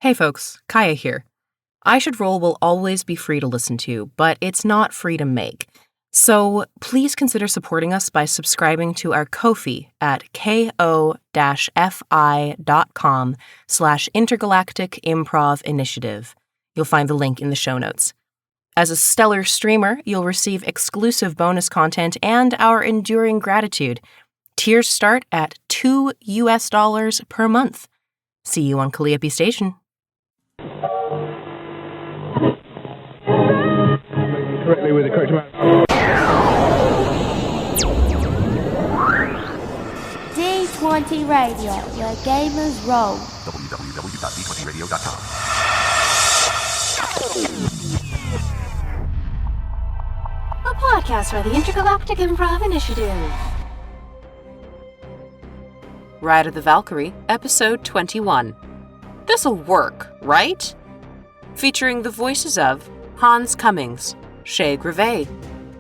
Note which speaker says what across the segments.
Speaker 1: Hey folks, Kaya here. I Should Roll will always be free to listen to, but it's not free to make. So please consider supporting us by subscribing to our Ko-fi at ko-fi.com/Intergalactic Improv Initiative. You'll find the link in the show notes. As a stellar streamer, you'll receive exclusive bonus content and our enduring gratitude. Tiers start at $2 per month. See you on Calliope Station.
Speaker 2: Correctly with the correct amount.
Speaker 3: D20 Radio, where gamers roll.
Speaker 4: www.d20radio.com.
Speaker 3: A podcast by the Intergalactic Improv Initiative.
Speaker 1: Ride of the Valkyrie, Episode 21. This'll work, right? Featuring the voices of Hans Cummings, Shay Grové,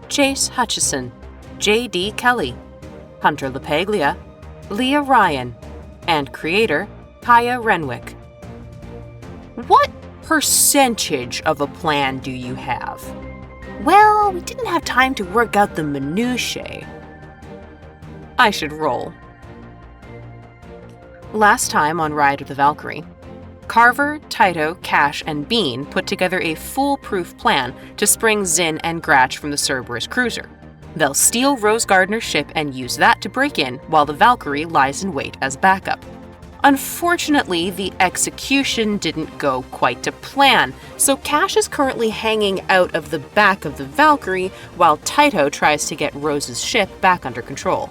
Speaker 1: Chase Hutchison, J.D. Kelly, Hunter LaPaglia, Leah Ryan, and creator Kaya Renwick. What percentage of a plan do you have? Well, we didn't have time to work out the minutiae. I Should Roll. Last time on Ride of the Valkyrie, Carver, Titoh, Kache, and Bean put together a foolproof plan to spring Zyn and Gratch from the Cerberus cruiser. They'll steal Rose Gardner's ship and use that to break in while the Valkyrie lies in wait as backup. Unfortunately, the execution didn't go quite to plan, so Kache is currently hanging out of the back of the Valkyrie while Titoh tries to get Rose's ship back under control.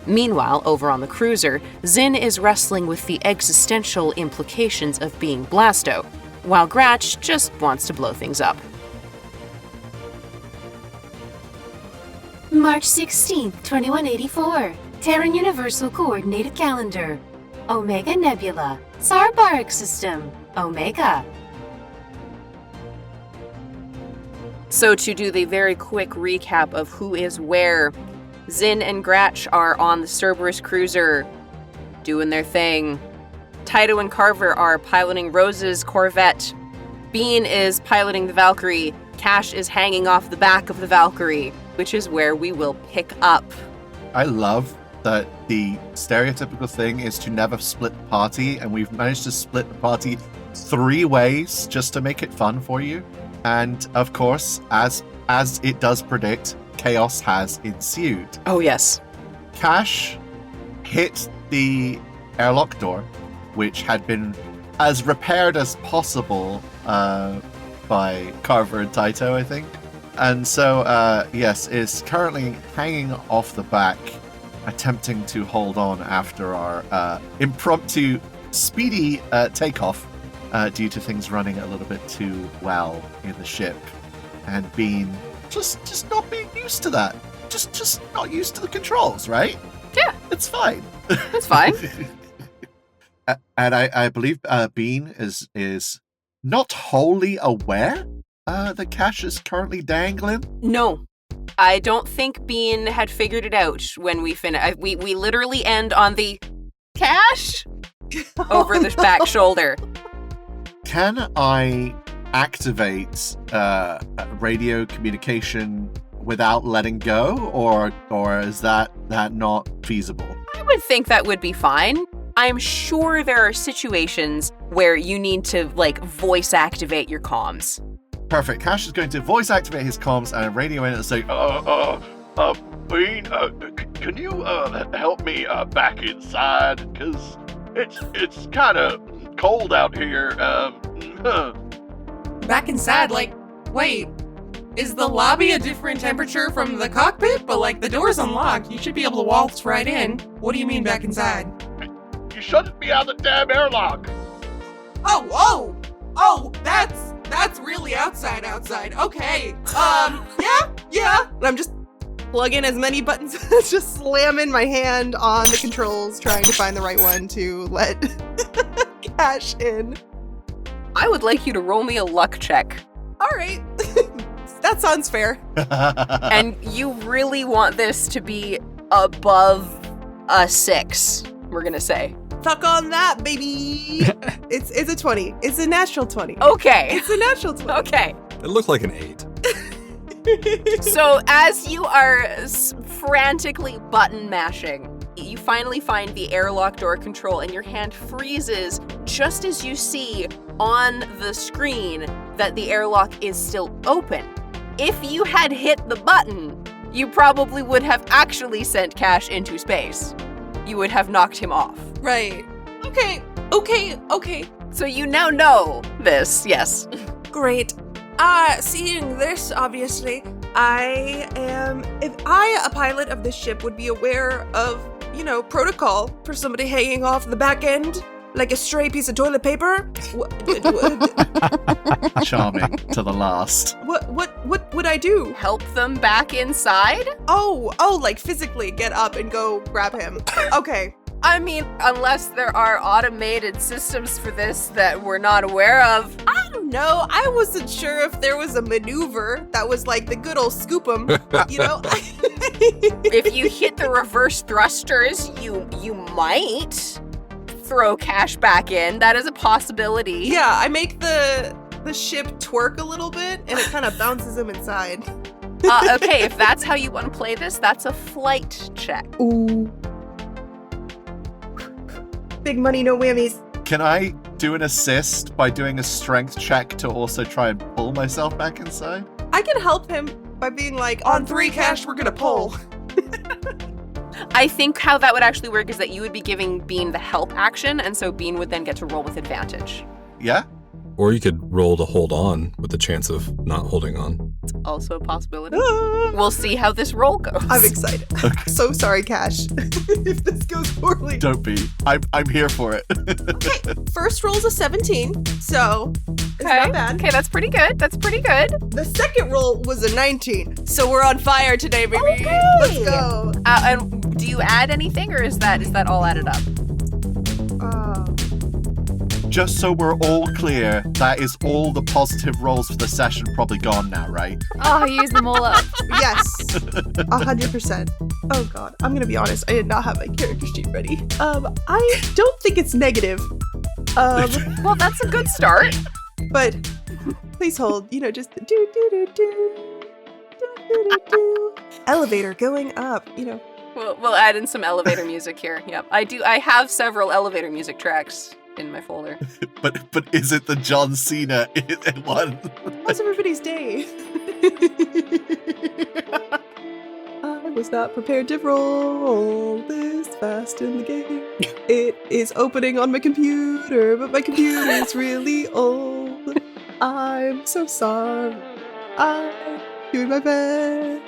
Speaker 1: Meanwhile, over on the cruiser, Zyn is wrestling with the existential implications of being Blasto, while Gratch just wants to blow things up.
Speaker 3: March 16th, 2184. Terran Universal Coordinated Calendar. Omega Nebula. Sarbaric System. Omega.
Speaker 1: So to do the very quick recap of who is where, Zyn and Gratch are on the Cerberus cruiser, doing their thing. Titoh and Carver are piloting Rose's Corvette. Bean is piloting the Valkyrie. Kache is hanging off the back of the Valkyrie, which is where we will pick up.
Speaker 5: I love that the stereotypical thing is to never split the party, and we've managed to split the party 3 ways just to make it fun for you. And of course, as it does predict, chaos has ensued.
Speaker 1: Oh, yes.
Speaker 5: Kache hit the airlock door, which had been as repaired as possible by Carver and Titoh, I think. And so, yes, is currently hanging off the back, attempting to hold on after our impromptu, speedy takeoff due to things running a little bit too well in the ship. And being just not being used to that. Just not used to the controls, right?
Speaker 1: Yeah.
Speaker 5: It's fine.
Speaker 1: It's fine.
Speaker 5: And I believe Bean is not wholly aware that Kache is currently dangling.
Speaker 1: No. I don't think Bean had figured it out when we finish. We literally end on the Kache over the back shoulder.
Speaker 5: Can I activate radio communication without letting go, or is that not feasible?
Speaker 1: I would think that would be fine. I'm sure there are situations where you need to, voice activate your comms.
Speaker 5: Perfect. Kache is going to voice activate his comms and radio in and say,
Speaker 2: Bean, can you help me back inside? Because it's kind of cold out here.
Speaker 6: Back inside, wait, is the lobby a different temperature from the cockpit? But, the door's unlocked. You should be able to waltz right in. What do you mean back inside?
Speaker 2: You shut me out of the damn airlock.
Speaker 6: Oh, that's really outside. Okay. Yeah. And I'm just plugging as many buttons, just slamming my hand on the controls, trying to find the right one to let Kache in.
Speaker 1: I would like you to roll me a luck check.
Speaker 6: All right. That sounds fair.
Speaker 1: And you really want this to be above a 6, we're gonna say.
Speaker 6: Tuck on that, baby. It's a 20. It's a natural 20.
Speaker 1: Okay.
Speaker 6: It's a natural 20.
Speaker 1: Okay.
Speaker 7: It looked like an 8.
Speaker 1: So as you are frantically button mashing, you finally find the airlock door control and your hand freezes just as you see on the screen that the airlock is still open. If you had hit the button, you probably would have actually sent Kache into space. You would have knocked him off.
Speaker 6: Right. Okay.
Speaker 1: So you now know this, yes.
Speaker 6: Great. Seeing this, obviously, if I, a pilot of this ship, would be aware of, protocol for somebody hanging off the back end like a stray piece of toilet paper.
Speaker 5: Charming to the last.
Speaker 6: What would I do?
Speaker 1: Help them back inside?
Speaker 6: Oh, like physically get up and go grab him. Okay.
Speaker 1: I mean, unless there are automated systems for this that we're not aware of.
Speaker 6: I don't know. I wasn't sure if there was a maneuver that was like the good old scoop 'em,
Speaker 1: If you hit the reverse thrusters, you might throw Kache back in. That is a possibility.
Speaker 6: Yeah, I make the ship twerk a little bit and it kind of bounces him inside.
Speaker 1: Okay, if that's how you want to play this, that's a flight check.
Speaker 6: Ooh. Big money, no whammies.
Speaker 5: Can I do an assist by doing a strength check to also try and pull myself back inside?
Speaker 6: I can help him by being like, on 3, Kache, we're gonna pull.
Speaker 1: I think how that would actually work is that you would be giving Bean the help action, and so Bean would then get to roll with advantage.
Speaker 5: Yeah?
Speaker 7: Or you could roll to hold on with the chance of not holding on.
Speaker 1: It's also a possibility. We'll see how this roll goes.
Speaker 6: I'm excited.
Speaker 5: Okay.
Speaker 6: So sorry, Kache, if this goes poorly.
Speaker 5: Don't be. I'm here for it.
Speaker 6: Okay, first roll's a 17, so it's not bad.
Speaker 1: Okay, that's pretty good.
Speaker 6: The second roll was a 19, so we're on fire today, baby.
Speaker 1: Okay.
Speaker 6: Let's go.
Speaker 1: And do you add anything, or is that all added up?
Speaker 5: Just so we're all clear, that is all the positive rolls for the session probably gone now, right?
Speaker 8: Oh, use them all up.
Speaker 6: Yes, 100%. Oh god, I'm gonna be honest, I did not have my character sheet ready. I don't think it's negative.
Speaker 1: Well, that's a good start.
Speaker 6: But please hold, just do. Elevator going up,
Speaker 1: We'll add in some elevator music here. Yep, I have several elevator music tracks in my folder.
Speaker 5: But is it the John Cena one?
Speaker 6: How's everybody's day? I was not prepared to roll this fast in the game. It is opening on my computer, but my computer is really old. I'm so sorry. I'm doing my best.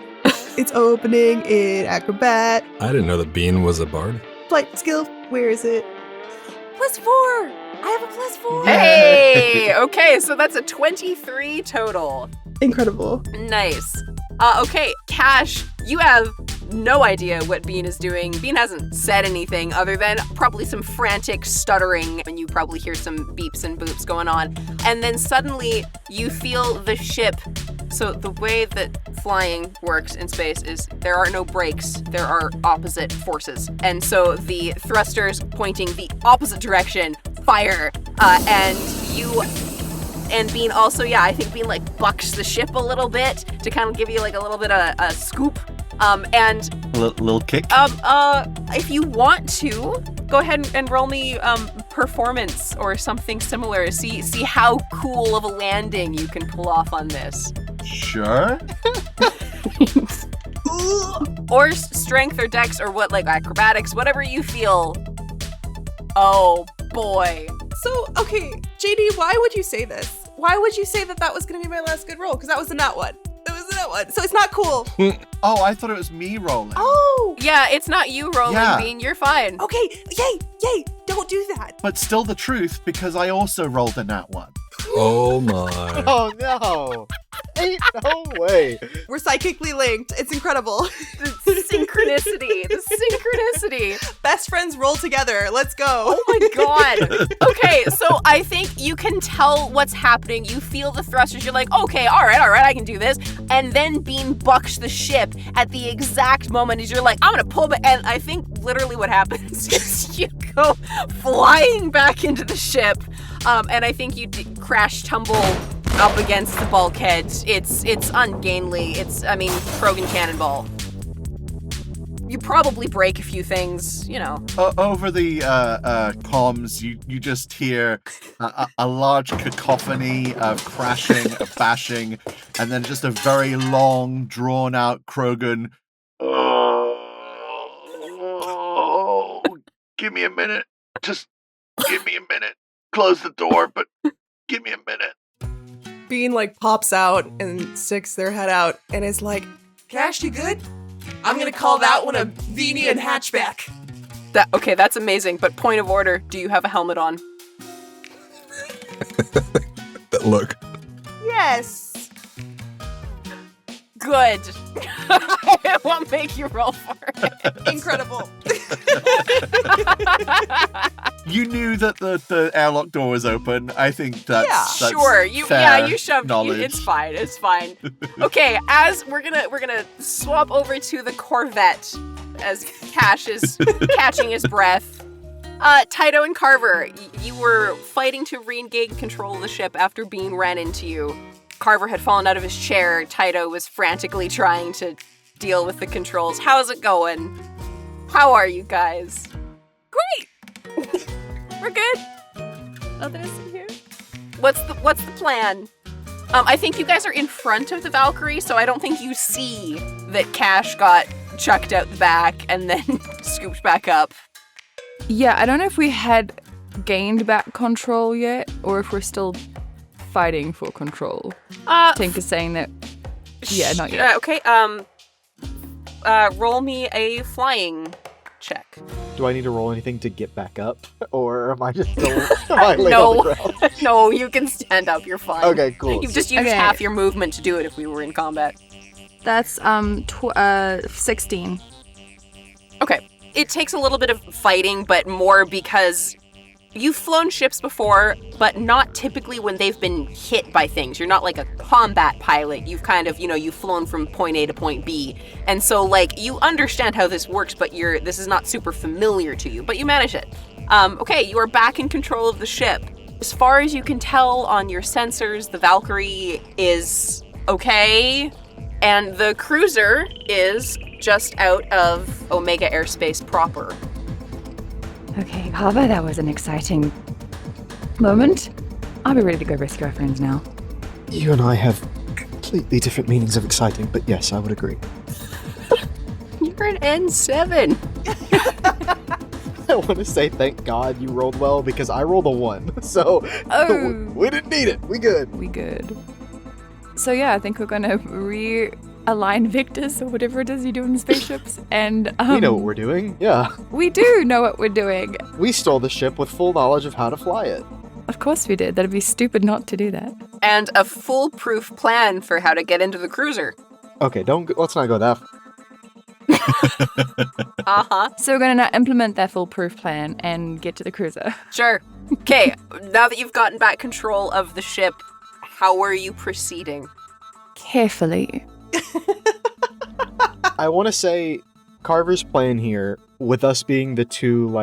Speaker 6: It's opening in Acrobat.
Speaker 7: I didn't know that Bean was a bard.
Speaker 6: Flight skill, where is it? +4! I have a +4!
Speaker 1: Hey! Okay, so that's a 23 total.
Speaker 6: Incredible.
Speaker 1: Nice. Okay, Kache, you have no idea what Bean is doing. Bean hasn't said anything other than probably some frantic stuttering, and you probably hear some beeps and boops going on. And then suddenly you feel the ship. So the way that flying works in space is there are no brakes, there are opposite forces. And so the thrusters pointing the opposite direction fire, and you and Bean also, I think Bean bucks the ship a little bit to kind of give you a little bit of a scoop. And
Speaker 5: little kick.
Speaker 1: If you want to, go ahead and roll me performance or something similar. See how cool of a landing you can pull off on this.
Speaker 5: Sure.
Speaker 1: Or strength or dex or what, acrobatics, whatever you feel. Oh boy.
Speaker 6: So, okay, JD, why would you say this? Why would you say that was going to be my last good roll? Because that was a nat one. It was a nat one. So it's not cool.
Speaker 5: Oh, I thought it was me rolling.
Speaker 6: Oh!
Speaker 1: Yeah, it's not you rolling, Bean. You're fine.
Speaker 6: Okay, yay! Don't do that.
Speaker 5: But still the truth, because I also rolled a nat one.
Speaker 7: Oh my.
Speaker 9: Oh no.
Speaker 8: Ain't no way.
Speaker 6: We're psychically linked. It's incredible.
Speaker 1: The synchronicity.
Speaker 6: Best friends roll together. Let's go.
Speaker 1: Oh my god. Okay, so I think you can tell what's happening. You feel the thrusters. You're like, okay, all right, I can do this. And then Bean bucks the ship at the exact moment as you're like, I'm gonna pull back. And I think literally what happens is you go flying back into the ship. And I think you crash tumble up against the bulkhead. It's ungainly. Krogan cannonball. You probably break a few things, you know.
Speaker 5: Over the comms, you just hear a large cacophony of crashing, of bashing, and then just a very long, drawn-out Krogan.
Speaker 2: Oh, give me a minute. Just give me a minute. Close the door, but give me a minute.
Speaker 6: Bean pops out and sticks their head out and is like, Kache, you good? I'm gonna call that one a Venian hatchback.
Speaker 1: Okay, that's amazing, but point of order, do you have a helmet on?
Speaker 7: That look.
Speaker 6: Yes.
Speaker 1: Good. I won't make you roll for it.
Speaker 6: Incredible.
Speaker 5: You knew that the airlock door was open. I think that's
Speaker 1: sure.
Speaker 5: You
Speaker 1: shoved
Speaker 5: knowledge.
Speaker 1: It's fine. Okay, as we're gonna swap over to the Corvette as Kache is catching his breath. Titoh and Carver, you were fighting to regain control of the ship after Bean ran into you. Carver had fallen out of his chair. Titoh was frantically trying to deal with the controls. How's it going? How are you guys? Great. We're good. Nothing to see here. What's the plan? I think you guys are in front of the Valkyrie, so I don't think you see that Kache got chucked out the back and then scooped back up.
Speaker 9: Yeah, I don't know if we had gained back control yet, or if we're still fighting for control. Tinker's saying that. Yeah, not yet.
Speaker 1: Okay. Roll me a flying check.
Speaker 8: Do I need to roll anything to get back up, or am I just still on the ground?
Speaker 1: No, you can stand up. You're fine.
Speaker 8: Okay, cool.
Speaker 1: You've just used half your movement to do it if we were in combat.
Speaker 9: That's 16.
Speaker 1: Okay. It takes a little bit of fighting, but more because you've flown ships before, but not typically when they've been hit by things. You're not like a combat pilot. You've kind of, you've flown from point A to point B. And so, you understand how this works, but this is not super familiar to you, but you manage it. Okay, you are back in control of the ship. As far as you can tell on your sensors, the Valkyrie is okay, and the cruiser is just out of Omega airspace proper.
Speaker 9: Okay, Carver, that was an exciting moment. I'll be ready to go rescue our friends now.
Speaker 8: You and I have completely different meanings of exciting, but yes, I would agree.
Speaker 1: You're an N7.
Speaker 8: I want to say thank God you rolled well, because I rolled a 1. So we didn't need it. We good.
Speaker 9: So yeah, I think we're gonna realign vectors or whatever it is you do in spaceships, and
Speaker 8: we know what we're doing. Yeah,
Speaker 9: we do know what we're doing.
Speaker 8: We stole the ship with full knowledge of how to fly it.
Speaker 9: Of course we did. That'd be stupid not to do that.
Speaker 1: And a foolproof plan for how to get into the cruiser.
Speaker 8: Okay, let's not go that far.
Speaker 9: So we're gonna now implement that foolproof plan and get to the cruiser.
Speaker 1: Sure. Okay, now that you've gotten back control of the ship, how are you proceeding?
Speaker 9: Carefully.
Speaker 8: I want to say Carver's plan here, with us being the two,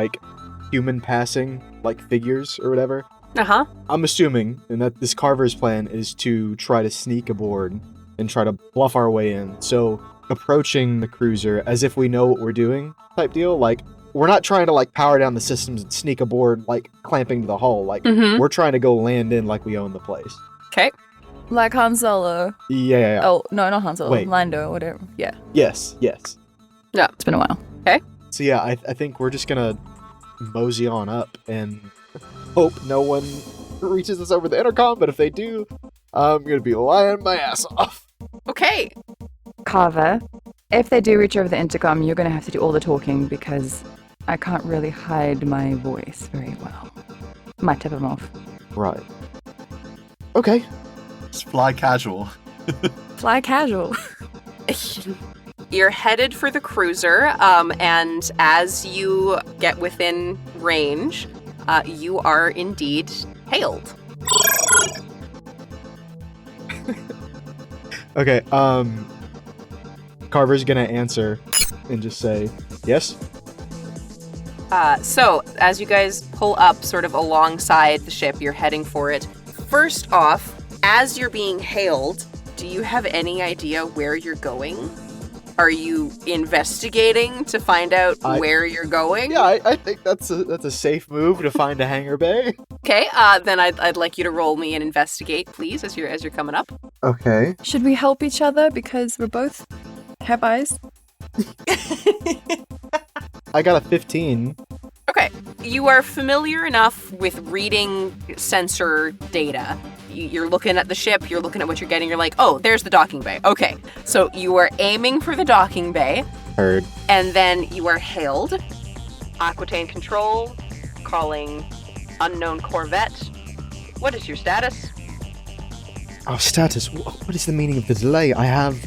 Speaker 8: human passing, figures or whatever.
Speaker 1: Uh-huh.
Speaker 8: I'm assuming, and that this Carver's plan is to try to sneak aboard and try to bluff our way in. So, approaching the cruiser as if we know what we're doing type deal. We're not trying to, power down the systems and sneak aboard, clamping to the hull. We're trying to go land in like we own the place.
Speaker 1: Okay.
Speaker 9: Like Han Solo.
Speaker 8: Yeah.
Speaker 9: Oh, no, not Han Solo.
Speaker 8: Wait.
Speaker 9: Lando or whatever. Yeah.
Speaker 8: Yes.
Speaker 1: Yeah.
Speaker 9: It's been a while.
Speaker 1: Okay.
Speaker 8: So yeah, I think we're just gonna mosey on up and hope no one reaches us over the intercom, but if they do, I'm gonna be lying my ass off.
Speaker 1: Okay.
Speaker 9: Carver, if they do reach over the intercom, you're gonna have to do all the talking because I can't really hide my voice very well. Might tip them off.
Speaker 8: Right. Okay.
Speaker 5: Just fly casual.
Speaker 9: Fly casual.
Speaker 1: You're headed for the cruiser, and as you get within range, you are indeed hailed.
Speaker 8: Okay, Carver's gonna answer and just say, yes?
Speaker 1: So, as you guys pull up sort of alongside the ship, you're heading for it. First off, as you're being hailed, do you have any idea where you're going? Are you investigating to find out where you're going?
Speaker 8: Yeah, I think that's a safe move to find a hangar bay.
Speaker 1: Okay, then I'd like you to roll me and investigate, please, as you're coming up.
Speaker 8: Okay.
Speaker 9: Should we help each other because we both have eyes?
Speaker 8: I got a 15.
Speaker 1: Okay, you are familiar enough with reading sensor data. You're looking at the ship, you're looking at what you're getting, you're like, oh, there's the docking bay. Okay, so you are aiming for the docking bay.
Speaker 8: Heard.
Speaker 1: And then you are hailed. Aquitaine Control, calling unknown Corvette. What is your status?
Speaker 8: Oh, status. What is the meaning of the delay? I have...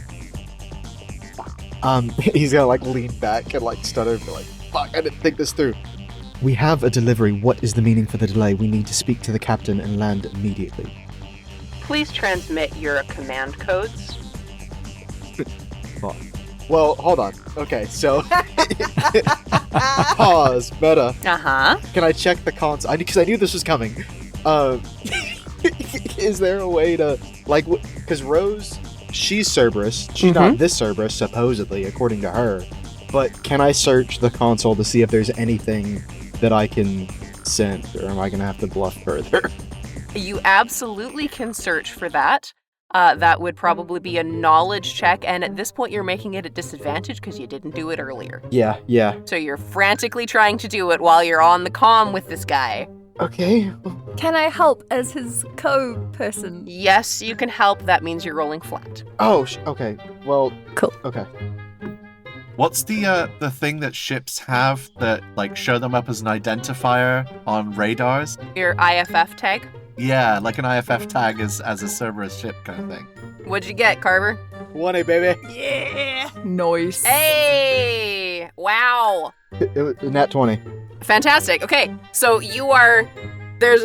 Speaker 8: he's gonna, like, lean back and, like, stutter and be like, fuck, I didn't think this through. We have a delivery. What is the meaning for the delay? We need to speak to the captain and land immediately.
Speaker 1: Please transmit your command codes.
Speaker 8: Well, hold on. Okay, so... Pause. Meta.
Speaker 1: Uh-huh.
Speaker 8: Can I check the console? Because I knew this was coming. Is there a way to... Like, because Rose, she's Cerberus. She's not this Cerberus, supposedly, according to her. But can I search the console to see if there's anything that I can send? Or am I going to have to bluff further?
Speaker 1: You absolutely can search for that. That would probably be a knowledge check, and at this point you're making it a disadvantage because you didn't do it earlier.
Speaker 8: Yeah.
Speaker 1: So you're frantically trying to do it while you're on the comm with this guy.
Speaker 8: Okay.
Speaker 9: Can I help as his co-person?
Speaker 1: Yes, you can help. That means you're rolling flat.
Speaker 8: Oh, okay. Well,
Speaker 9: cool.
Speaker 8: Okay.
Speaker 5: What's the thing that ships have that, like, show them up as an identifier on radars?
Speaker 1: Your IFF tag?
Speaker 5: Yeah, like an IFF tag is as a Cerberus ship kind of thing.
Speaker 1: What'd you get, Carver?
Speaker 8: 1A, baby.
Speaker 1: Yeah!
Speaker 9: Nice.
Speaker 1: Hey! Wow!
Speaker 8: It was nat 20.
Speaker 1: Fantastic. Okay, so you are... There's...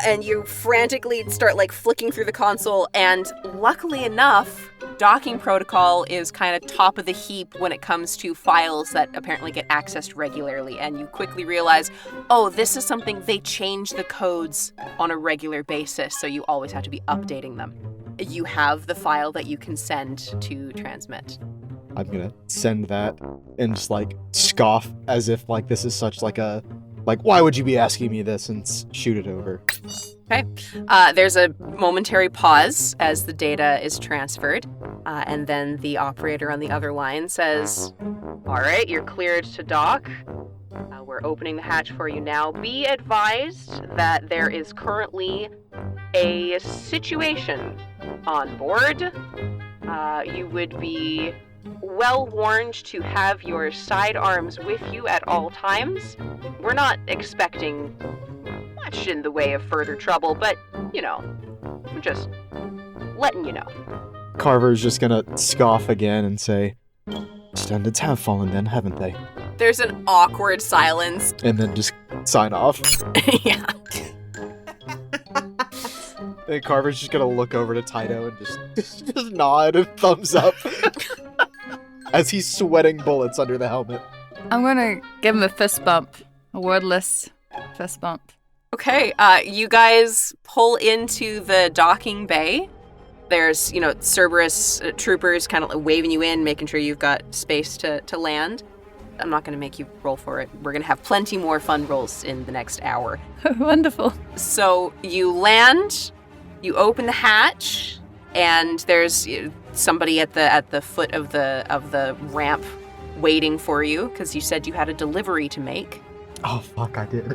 Speaker 1: and you frantically start, like, flicking through the console, and luckily enough, docking protocol is kind of top of the heap when it comes to files that apparently get accessed regularly, and you quickly realize, oh, this is something they change the codes on a regular basis, so you always have to be updating them. You have the file that you can send to transmit.
Speaker 8: I'm gonna send that and just, like, scoff as if, like, this is such, like, a... Like, why would you be asking me this, and shoot it over.
Speaker 1: Okay. There's a momentary pause as the data is transferred, and then the operator on the other line says, all right, you're cleared to dock. We're opening the hatch for you now. Be advised that there is currently a situation on board. You would be well warned to have your sidearms with you at all times. We're not expecting much in the way of further trouble, but, you know, I'm just letting you know.
Speaker 8: Carver's just gonna scoff again and say, standards have fallen then, haven't they?
Speaker 1: There's an awkward silence.
Speaker 8: And then just sign off.
Speaker 1: Yeah.
Speaker 8: And Carver's just gonna look over to Titoh and just nod and thumbs up. As he's sweating bullets under the helmet.
Speaker 9: I'm gonna give him a fist bump. A wordless fist bump.
Speaker 1: Okay, you guys pull into the docking bay. There's, you know, Cerberus troopers kind of waving you in, making sure you've got space to land. I'm not going to make you roll for it. We're going to have plenty more fun rolls in the next hour.
Speaker 9: Wonderful.
Speaker 1: So you land, you open the hatch, and there's somebody at the foot of the ramp waiting for you because you said you had a delivery to make.
Speaker 8: Oh, fuck, I did.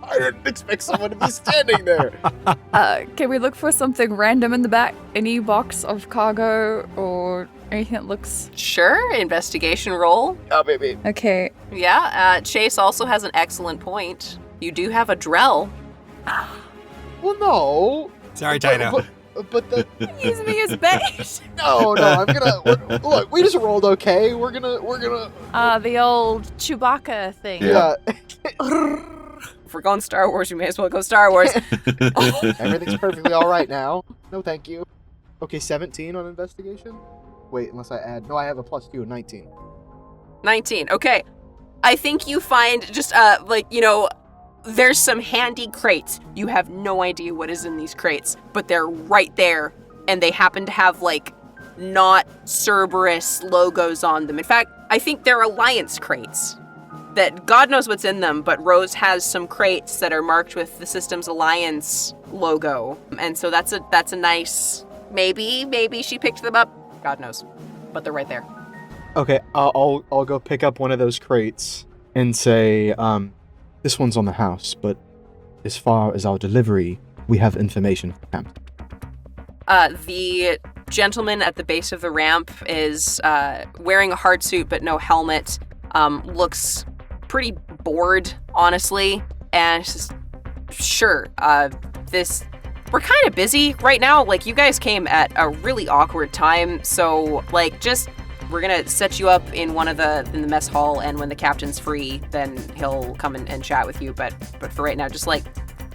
Speaker 8: I didn't expect someone to be standing there.
Speaker 9: Can we look for something random in the back? Any box of cargo or anything that looks...
Speaker 1: Sure, investigation roll.
Speaker 8: Oh, baby.
Speaker 9: Okay.
Speaker 1: Yeah, Chase also has an excellent point. You do have a Drell.
Speaker 8: Well, no.
Speaker 10: Sorry, Titoh.
Speaker 8: but the
Speaker 9: Use me as bait.
Speaker 8: no, I'm gonna look. We just rolled okay. We're gonna.
Speaker 9: The old Chewbacca thing.
Speaker 8: Yeah.
Speaker 1: If we're going Star Wars, we may as well go Star Wars.
Speaker 8: Everything's perfectly all right now. No, thank you. Okay, 17 on investigation. Wait, unless I add. No, I have a +2, 19.
Speaker 1: 19. Okay. I think you find just, there's some handy crates. You have no idea what is in these crates, but they're right there, and they happen to have, not Cerberus logos on them. In fact, I think they're Alliance crates. That God knows what's in them, but Rose has some crates that are marked with the Systems Alliance logo. And so that's a nice, maybe she picked them up. God knows. But they're right there.
Speaker 8: Okay, I'll go pick up one of those crates and say, this one's on the house, but as far as our delivery, we have information for camp.
Speaker 1: The gentleman at the base of the ramp is wearing a hard suit but no helmet. Looks pretty bored, honestly, and says, sure, we're kind of busy right now. You guys came at a really awkward time, so, we're gonna set you up in in the mess hall, and when the captain's free, then he'll come and chat with you, but for right now, just,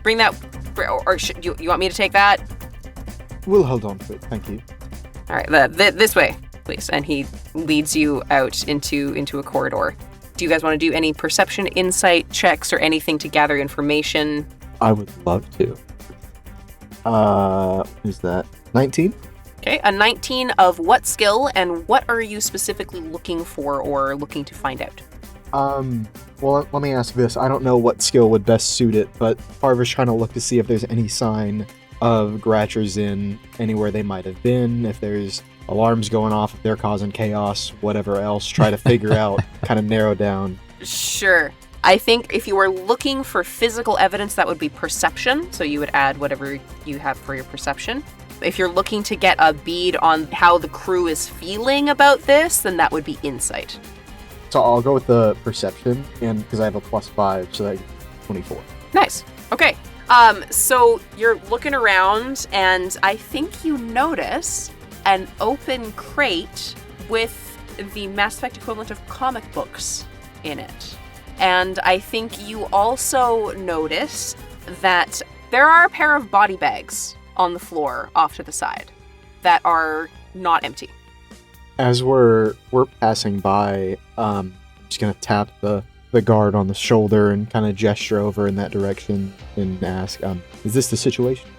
Speaker 1: bring that, or you want me to take that?
Speaker 8: We'll hold on to it, thank you.
Speaker 1: All right, this way, please, and he leads you out into a corridor. Do you guys want to do any perception, insight checks, or anything to gather information?
Speaker 8: I would love to. Is that 19?
Speaker 1: Okay, a 19 of what skill, and what are you specifically looking for or looking to find out?
Speaker 8: Well, let me ask this. I don't know what skill would best suit it, but Carver's trying to look to see if there's any sign of Gratch or Zyn anywhere they might have been, if there's alarms going off, if they're causing chaos, whatever else, try to figure out, kind of narrow down.
Speaker 1: Sure. I think if you were looking for physical evidence, that would be perception, so you would add whatever you have for your perception. If you're looking to get a bead on how the crew is feeling about this, then that would be insight.
Speaker 8: So I'll go with the perception, and because I have a +5, so that's 24.
Speaker 1: Nice. Okay. So you're looking around, and I think you notice an open crate with the Mass Effect equivalent of comic books in it. And I think you also notice that there are a pair of body bags on the floor off to the side that are not empty.
Speaker 8: As we're passing by, I'm just gonna tap the guard on the shoulder and kind of gesture over in that direction and ask, is this the situation?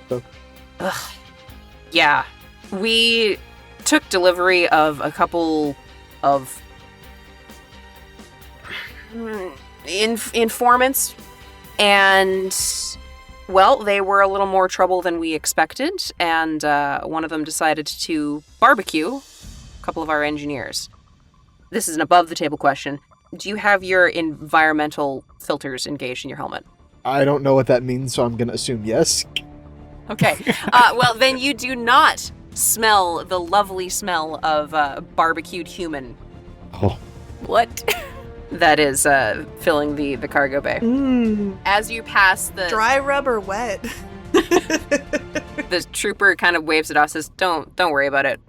Speaker 1: Yeah. We took delivery of a couple of informants, and, well, they were a little more trouble than we expected, and one of them decided to barbecue a couple of our engineers. This is an above-the-table question. Do you have your environmental filters engaged in your helmet?
Speaker 8: I don't know what that means, so I'm going to assume yes.
Speaker 1: Okay. Well, then you do not smell the lovely smell of barbecued human.
Speaker 8: Oh.
Speaker 1: What? That is filling the cargo bay. As you pass the...
Speaker 6: Dry rub or wet?
Speaker 1: The trooper kind of waves it off, says, Don't worry about it.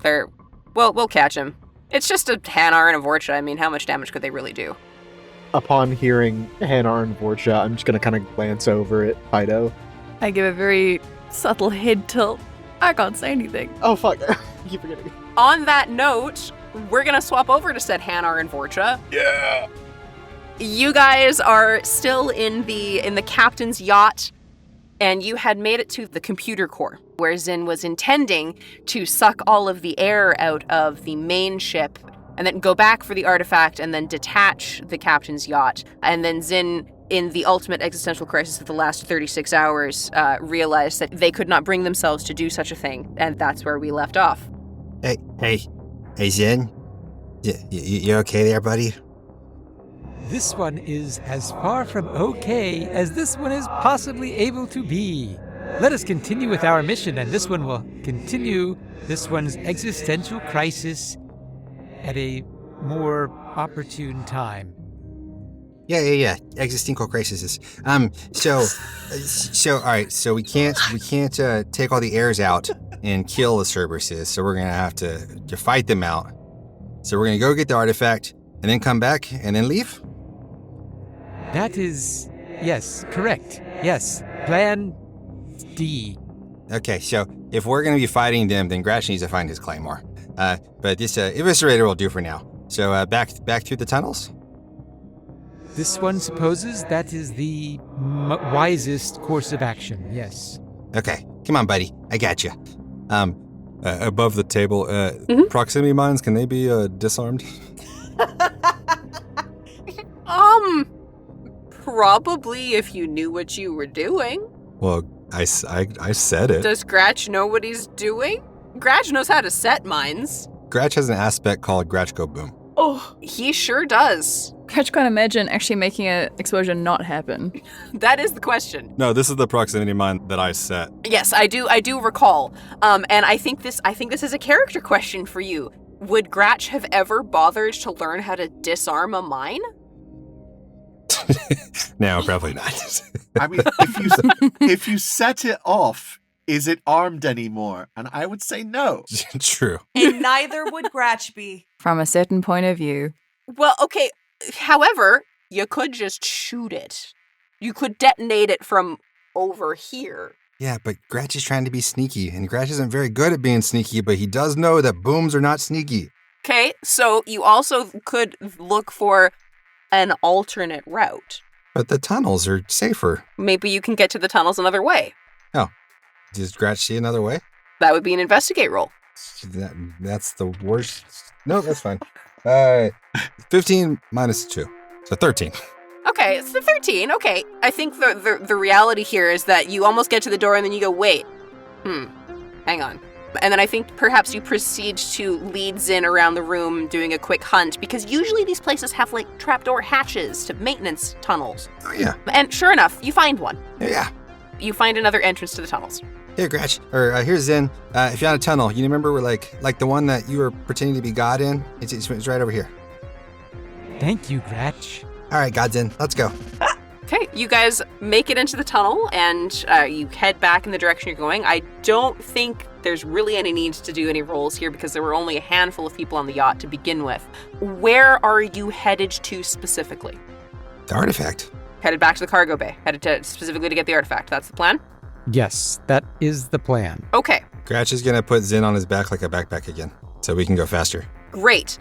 Speaker 1: We'll catch him. It's just a Hanar and a Vorcha. I mean, how much damage could they really do?
Speaker 8: Upon hearing Hanar and Vorcha, I'm just going to kind of glance over at Titoh.
Speaker 9: I give a very subtle head tilt. I can't say anything.
Speaker 8: Oh, fuck. I keep forgetting.
Speaker 1: On that note, we're going to swap over to said Hanar and Vorcha.
Speaker 2: Yeah.
Speaker 1: You guys are still in the captain's yacht, and you had made it to the computer core, where Zyn was intending to suck all of the air out of the main ship, and then go back for the artifact, and then detach the captain's yacht. And then Zyn, in the ultimate existential crisis of the last 36 hours, realized that they could not bring themselves to do such a thing, and that's where we left off.
Speaker 10: Hey, Zyn? You okay there, buddy?
Speaker 11: This one is as far from okay as this one is possibly able to be. Let us continue with our mission, and this one will continue this one's existential crisis at a more opportune time.
Speaker 10: Yeah. Existential crises. So all right. So we can't take all the heirs out and kill the Cerberuses. So we're gonna have to fight them out. So we're gonna go get the artifact and then come back and then leave.
Speaker 11: That is, yes, correct. Yes, Plan D.
Speaker 10: Okay. So if we're gonna be fighting them, then Gratch needs to find his claymore. But this eviscerator will do for now. So back through the tunnels.
Speaker 11: This one supposes that is the wisest course of action, yes.
Speaker 10: Okay, come on, buddy. I got you.
Speaker 7: Above the table, proximity mines, can they be disarmed?
Speaker 1: Probably if you knew what you were doing.
Speaker 7: Well, I said it.
Speaker 1: Does Gratch know what he's doing? Gratch knows how to set mines.
Speaker 7: Gratch has an aspect called Gratch Go Boom.
Speaker 1: Oh, he sure does.
Speaker 9: Gratch can't imagine actually making an explosion not happen.
Speaker 1: That is the question.
Speaker 7: No, this is the proximity mine that I set.
Speaker 1: Yes, I do recall. And I think this is a character question for you. Would Gratch have ever bothered to learn how to disarm a mine?
Speaker 7: No, probably not.
Speaker 5: I mean, if you set it off, is it armed anymore? And I would say no.
Speaker 7: True.
Speaker 12: And neither would Gratch be.
Speaker 9: From a certain point of view.
Speaker 1: Well, okay. However, you could just shoot it. You could detonate it from over here.
Speaker 10: Yeah, but Gratch is trying to be sneaky, and Gratch isn't very good at being sneaky, but he does know that booms are not sneaky.
Speaker 1: Okay, so you also could look for an alternate route.
Speaker 7: But the tunnels are safer.
Speaker 1: Maybe you can get to the tunnels another way.
Speaker 10: Oh. Does Gratch see another way?
Speaker 1: That would be an investigate roll.
Speaker 10: That's the worst. No, that's fine. 15 minus 2. So 13.
Speaker 1: Okay, it's the 13. Okay. I think the reality here is that you almost get to the door and then you go, wait. Hang on. And then I think perhaps you proceed to lead Zyn around the room doing a quick hunt, because usually these places have like trapdoor hatches to maintenance tunnels.
Speaker 10: Oh, yeah.
Speaker 1: And sure enough, you find one.
Speaker 10: Yeah.
Speaker 1: You find another entrance to the tunnels.
Speaker 10: Here, Gratch. Or here's Zyn. If you found a tunnel, you remember where like the one that you were pretending to be God in? It's right over here.
Speaker 11: Thank you, Gratch.
Speaker 10: All right, Godzin, let's go.
Speaker 1: Okay, you guys make it into the tunnel and you head back in the direction you're going. I don't think there's really any need to do any rolls here because there were only a handful of people on the yacht to begin with. Where are you headed to specifically?
Speaker 10: The artifact.
Speaker 1: Headed back to the cargo bay. Headed to specifically to get the artifact. That's the plan?
Speaker 11: Yes, that is the plan.
Speaker 1: Okay.
Speaker 10: Gratch is going to put Zyn on his back like a backpack again, so we can go faster.
Speaker 1: Great.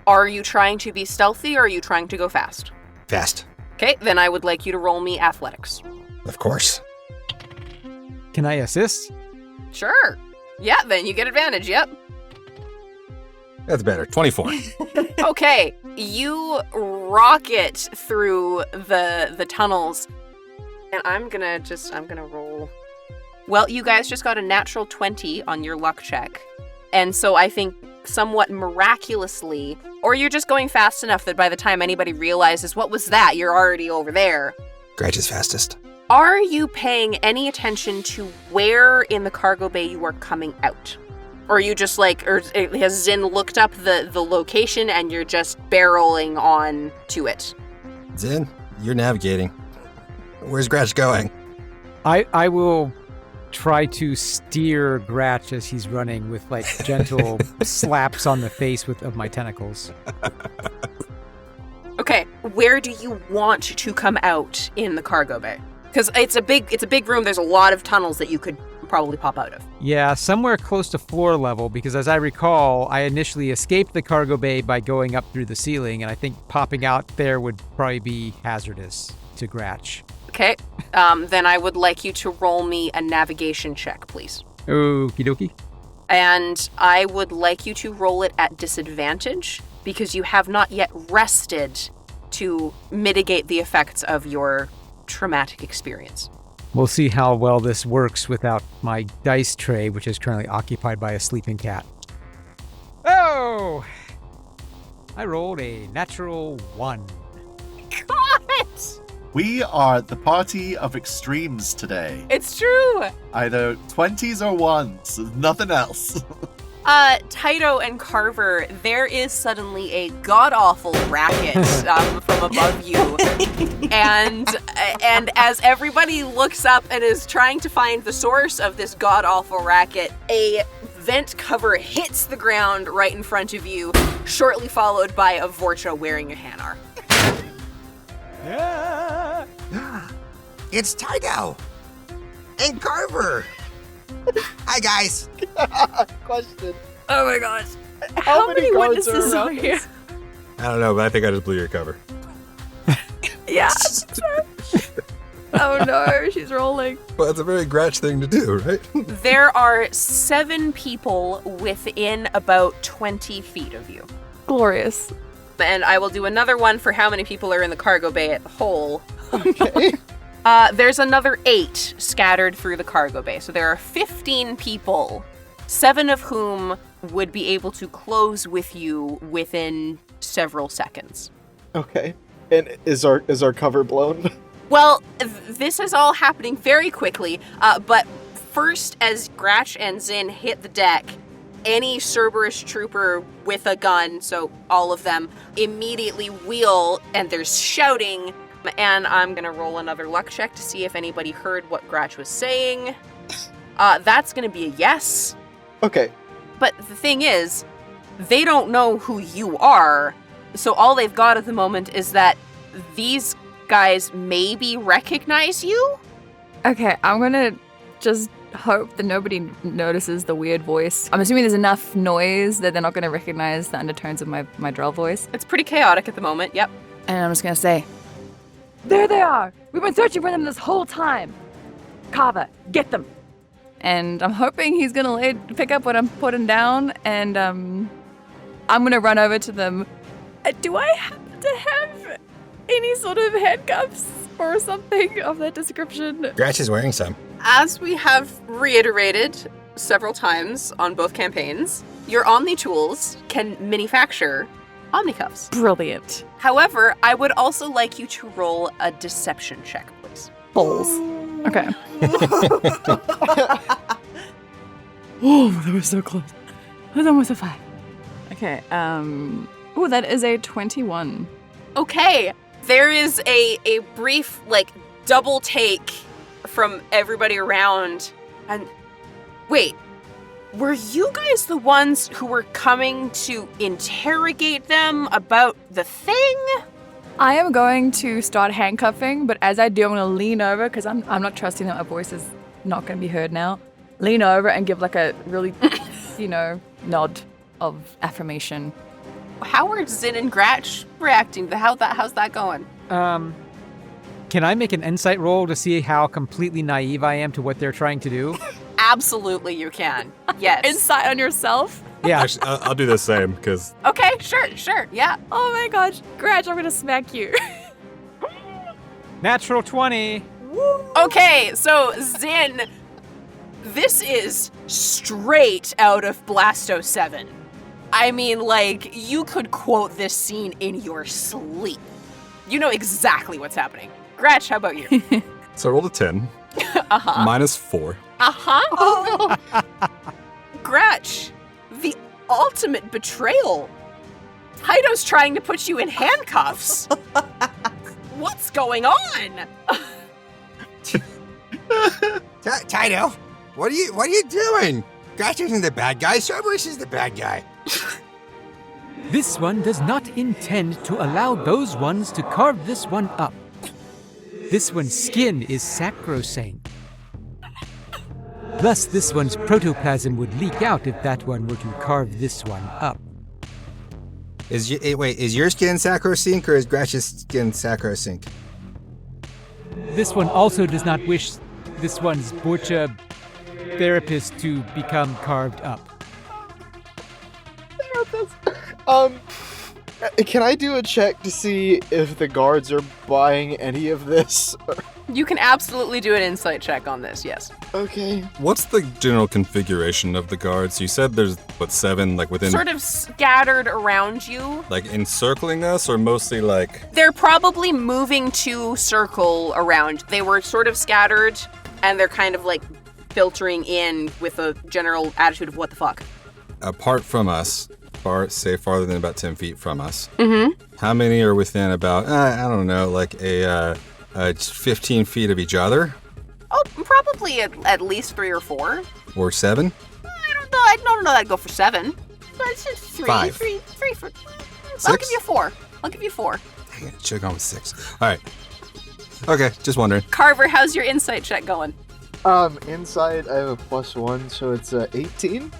Speaker 1: Are you trying to be stealthy or are you trying to go fast?
Speaker 10: Fast.
Speaker 1: Okay, then I would like you to roll me athletics.
Speaker 10: Of course.
Speaker 11: Can I assist?
Speaker 1: Sure. Yeah, then you get advantage, yep.
Speaker 7: That's better. 24.
Speaker 1: Okay, you rocket through the tunnels. And I'm gonna roll. Well, you guys just got a natural 20 on your luck check. And so I think somewhat miraculously, or you're just going fast enough that by the time anybody realizes what was that, you're already over there.
Speaker 10: Gratch is fastest.
Speaker 1: Are you paying any attention to where in the cargo bay you are coming out? Or are you just or has Zyn looked up the location and you're just barreling on to it?
Speaker 10: Zyn, you're navigating. Where's Gratch going?
Speaker 11: I will try to steer Gratch as he's running with gentle slaps on the face of my tentacles.
Speaker 1: Okay, where do you want to come out in the cargo bay? Because it's a big room. There's a lot of tunnels that you could probably pop out of.
Speaker 11: Yeah, somewhere close to floor level, because as I recall, I initially escaped the cargo bay by going up through the ceiling, and I think popping out there would probably be hazardous to Gratch.
Speaker 1: Okay, then I would like you to roll me a navigation check, please.
Speaker 11: Okie dokie.
Speaker 1: And I would like you to roll it at disadvantage, because you have not yet rested to mitigate the effects of your traumatic experience.
Speaker 11: We'll see how well this works without my dice tray, which is currently occupied by a sleeping cat. Oh! I rolled a natural 1.
Speaker 1: God!
Speaker 5: We are the party of extremes today.
Speaker 1: It's true!
Speaker 5: Either 20s or 1s, nothing else.
Speaker 1: Titoh and Carver, there is suddenly a god-awful racket from above you. And as everybody looks up and is trying to find the source of this god-awful racket, a vent cover hits the ground right in front of you, shortly followed by a Vorcha wearing a Hanar.
Speaker 10: It's Titoh and Carver. Hi, guys.
Speaker 8: Question.
Speaker 9: Oh my gosh.
Speaker 8: How many guards
Speaker 9: witnesses
Speaker 8: are
Speaker 9: are here?
Speaker 7: I don't know, but I think I just blew your cover.
Speaker 9: Yeah. Oh no, she's rolling.
Speaker 7: Well, that's a very Gratch thing to do, right?
Speaker 1: There are 7 people within about 20 feet of you.
Speaker 9: Glorious.
Speaker 1: And I will do another one for how many people are in the cargo bay at the whole.
Speaker 8: Okay.
Speaker 1: There's another 8 scattered through the cargo bay. So there are 15 people, 7 of whom would be able to close with you within several seconds.
Speaker 8: Okay. And is our cover blown?
Speaker 1: Well, this is all happening very quickly, but first, as Gratch and Zyn hit the deck, any Cerberus trooper with a gun, so all of them, immediately wheel, and there's shouting, and I'm gonna roll another luck check to see if anybody heard what Gratch was saying. That's gonna be a yes.
Speaker 8: Okay.
Speaker 1: But the thing is, they don't know who you are, so all they've got at the moment is that these guys maybe recognize you?
Speaker 9: Okay, I'm gonna just hope that nobody notices the weird voice. I'm assuming there's enough noise that they're not gonna recognize the undertones of my droll voice.
Speaker 1: It's pretty chaotic at the moment, yep.
Speaker 9: And I'm just gonna say, there they are! We've been searching for them this whole time! Carver, get them! And I'm hoping he's gonna pick up what I'm putting down, and I'm gonna run over to them. Do I happen to have any sort of handcuffs or something of that description?
Speaker 10: Gratch is wearing some.
Speaker 1: As we have reiterated several times on both campaigns, your Omni tools can manufacture Omnicuffs.
Speaker 9: Brilliant.
Speaker 1: However, I would also like you to roll a deception check, please.
Speaker 9: Balls. Okay. Oh, that was so close. That was almost a 5. Okay, oh, that is a 21.
Speaker 1: Okay. There is a brief, double take from everybody around. And wait, were you guys the ones who were coming to interrogate them about the thing?
Speaker 9: I am going to start handcuffing, but as I do, I'm going to lean over, because I'm not trusting that my voice is not going to be heard now. Lean over and give a really, nod of affirmation.
Speaker 1: How are Zyn and Gratch reacting? How's that going?
Speaker 11: Can I make an insight roll to see how completely naive I am to what they're trying to do?
Speaker 1: Absolutely, you can. Yes.
Speaker 9: Insight on yourself?
Speaker 11: Yeah.
Speaker 7: Actually, I'll do the same, because...
Speaker 1: Okay, sure, yeah.
Speaker 9: Oh my gosh, Gratch, I'm gonna smack you.
Speaker 11: Natural 20.
Speaker 1: Okay, so Zyn, this is straight out of Blasto 7. I mean, you could quote this scene in your sleep. You know exactly what's happening. Gratch, how about you?
Speaker 7: So I rolled a 10.
Speaker 1: Uh-huh.
Speaker 7: Minus 4.
Speaker 1: Uh-huh. Oh, no. Gratch, the ultimate betrayal. Titoh's trying to put you in handcuffs. What's going on?
Speaker 10: Titoh, what are you doing? Gratch isn't the bad guy. Cerberus is the bad guy.
Speaker 11: This one does not intend to allow those ones to carve this one up. This one's skin is sacrosanct. Thus, this one's protoplasm would leak out if that one were to carve this one up.
Speaker 10: Is your skin sacrosanct or is Gratch's skin sacrosanct?
Speaker 11: This one also does not wish this one's Vorcha therapist to become carved up.
Speaker 8: Can I do a check to see if the guards are buying any of this?
Speaker 1: You can absolutely do an insight check on this, yes.
Speaker 8: Okay.
Speaker 7: What's the general configuration of the guards? You said there's, 7, within...
Speaker 1: Sort of scattered around you.
Speaker 7: Encircling us, or mostly,
Speaker 1: They're probably moving to circle around. They were sort of scattered, and they're kind of, filtering in with a general attitude of what the fuck.
Speaker 7: apart from us, farther than about 10 feet from us,
Speaker 1: Mm-hmm.
Speaker 7: how many are within about, I don't know, like 15 feet of each other?
Speaker 1: Oh, probably at least 3 or 4.
Speaker 7: Or 7?
Speaker 1: I don't know. I'd go for 7. But it's just 3.
Speaker 7: 5.
Speaker 1: 3 for.
Speaker 7: 6?
Speaker 1: I'll give you 4.
Speaker 7: Dang it, should have gone with 6. All right. Okay, just wondering.
Speaker 1: Carver, how's your insight check going?
Speaker 8: Inside, I have a +1, so it's 18.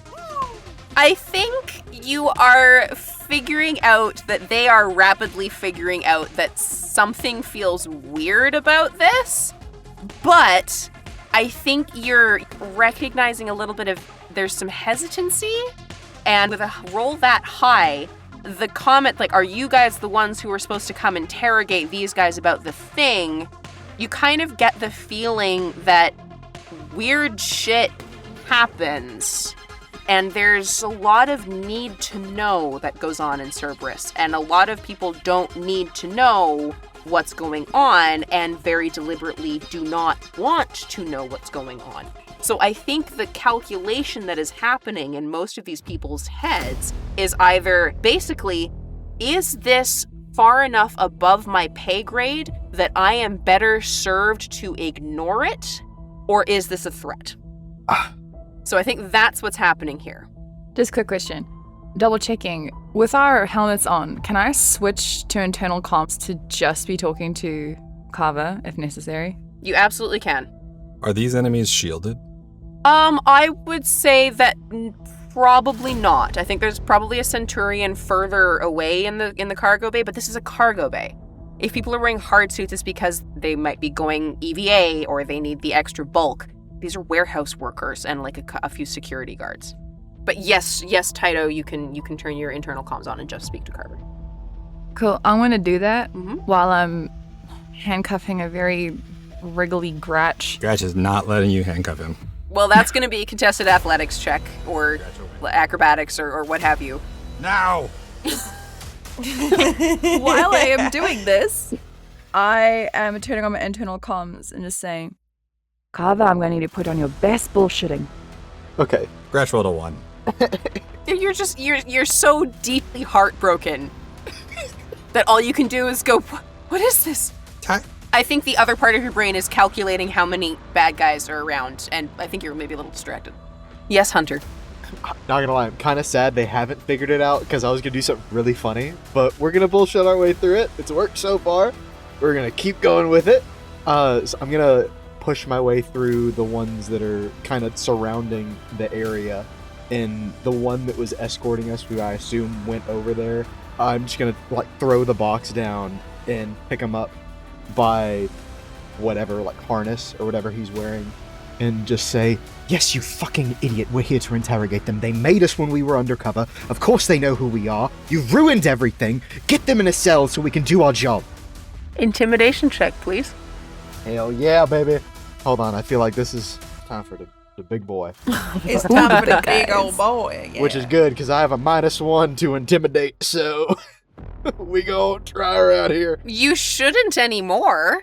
Speaker 1: I think you are figuring out that they are rapidly figuring out that something feels weird about this, but I think you're recognizing a little bit of there's some hesitancy, and with a roll that high, the comment, like, are you guys the ones who are supposed to come interrogate these guys about the thing? You kind of get the feeling that weird shit happens, and there's a lot of need to know that goes on in Cerberus, and a lot of people don't need to know what's going on and very deliberately do not want to know what's going on. So I think the calculation that is happening in most of these people's heads is either basically, is this far enough above my pay grade that I am better served to ignore it, or is this a threat? So I think that's what's happening here.
Speaker 9: Just a quick question. Double checking. With our helmets on, can I switch to internal comms to just be talking to Carver if necessary?
Speaker 1: You absolutely can.
Speaker 7: Are these enemies shielded?
Speaker 1: I would say that probably not. I think there's probably a Centurion further away in the cargo bay, but this is a cargo bay. If people are wearing hard suits, it's because they might be going EVA or they need the extra bulk. These are warehouse workers and like a few security guards. But yes, Titoh, you can turn your internal comms on and just speak to Carver.
Speaker 9: Cool. I'm going to do that while I'm handcuffing a very wriggly Gratch.
Speaker 7: Gratch is not letting you handcuff him.
Speaker 1: Well, that's going to be a contested athletics check or acrobatics or what have you.
Speaker 7: Now!
Speaker 9: While I am doing this, I am turning on my internal comms and just saying, Carver, I'm going to need to put on your best bullshitting.
Speaker 8: Okay.
Speaker 7: Gratch rolled a 1.
Speaker 1: You're so deeply heartbroken that all you can do is go, what is this? I think the other part of your brain is calculating how many bad guys are around, and I think you're maybe a little distracted. Yes, Hunter.
Speaker 8: Not gonna lie, I'm kind of sad they haven't figured it out because I was gonna do something really funny, but we're gonna bullshit our way through it. It's worked so far. We're gonna keep going with it. So I'm gonna push my way through the ones that are kind of surrounding the area, and the one that was escorting us, who I assume went over there, I'm just gonna like throw the box down and pick him up by whatever, like harness or whatever he's wearing, and just say, yes, you fucking idiot, we're here to interrogate them. They made us when we were undercover. Of course they know who we are. You've ruined everything. Get them in a cell so we can do our job.
Speaker 1: Intimidation check, please.
Speaker 8: Hell yeah, baby. Hold on, I feel like this is time for the big boy.
Speaker 6: It's time for the big old boy. Yeah.
Speaker 8: Which is good, because I have a -1 to intimidate, so we gonna try her out here.
Speaker 1: You shouldn't anymore,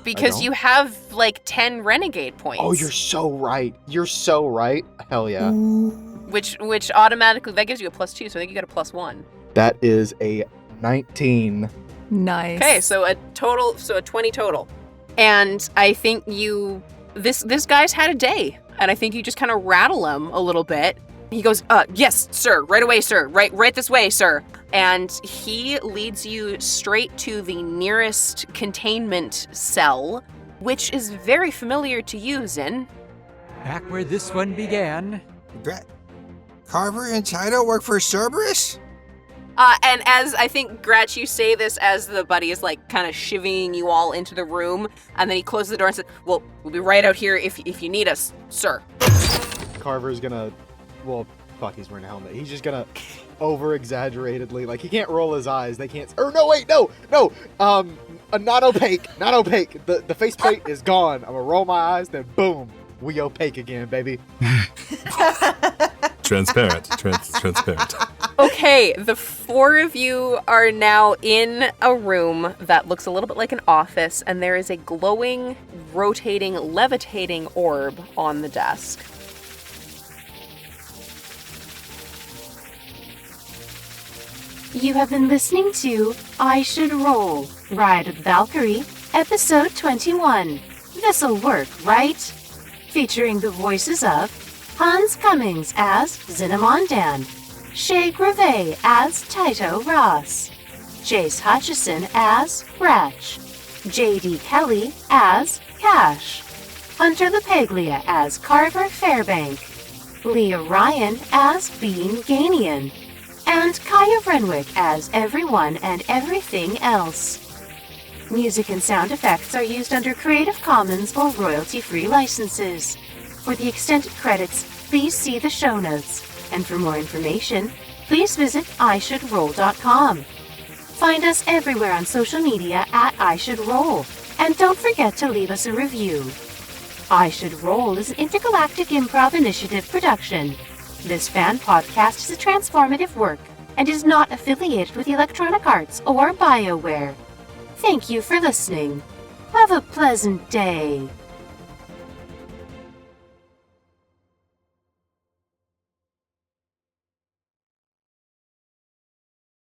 Speaker 1: because you have like 10 renegade points.
Speaker 8: Oh, you're so right. You're so right. Hell yeah.
Speaker 1: Which automatically, that gives you a +2, so I think you got a +1.
Speaker 8: That is a 19.
Speaker 9: Nice.
Speaker 1: Okay, so a 20 total. And I think this guy's had a day, and I think you just kind of rattle him a little bit. He goes, yes, sir, right away, sir, right this way, sir. And he leads you straight to the nearest containment cell, which is very familiar to you, Zyn.
Speaker 11: Back where this one began.
Speaker 10: Carver and Titoh work for Cerberus?
Speaker 1: And as I think, Gratch, you say this as the buddy is like kind of shivvying you all into the room, and then he closes the door and says, well, we'll be right out here if you need us, sir.
Speaker 8: Carver's gonna, well, fuck, he's wearing a helmet. He's just gonna over-exaggeratedly, like, he can't roll his eyes. They can't, or no, wait, no, not opaque. The faceplate is gone. I'm gonna roll my eyes, then boom, we opaque again, baby.
Speaker 7: Transparent. Transparent.
Speaker 1: Okay, the 4 of you are now in a room that looks a little bit like an office, and there is a glowing, rotating, levitating orb on the desk.
Speaker 3: You have been listening to I Should Roll, Ride with Valkyrie, Episode 21. This'll work, right? Featuring the voices of Hans Cummings as Zynamondan, Shay Grové as Titoh Raas, Jace Hutchison as Gratch, J.D. Kelly as Kache, Hunter LaPaglia as Carver Fairbank, Leah Ryan as being Gainian, and Kaya Renwick as everyone and everything else. Music and sound effects are used under Creative Commons or royalty-free licenses. For the extended credits, please see the show notes. And for more information, please visit ishouldroll.com. Find us everywhere on social media at ishouldroll. And don't forget to leave us a review. I Should Roll is an Intergalactic Improv Initiative production. This fan podcast is a transformative work and is not affiliated with Electronic Arts or BioWare. Thank you for listening. Have a pleasant day.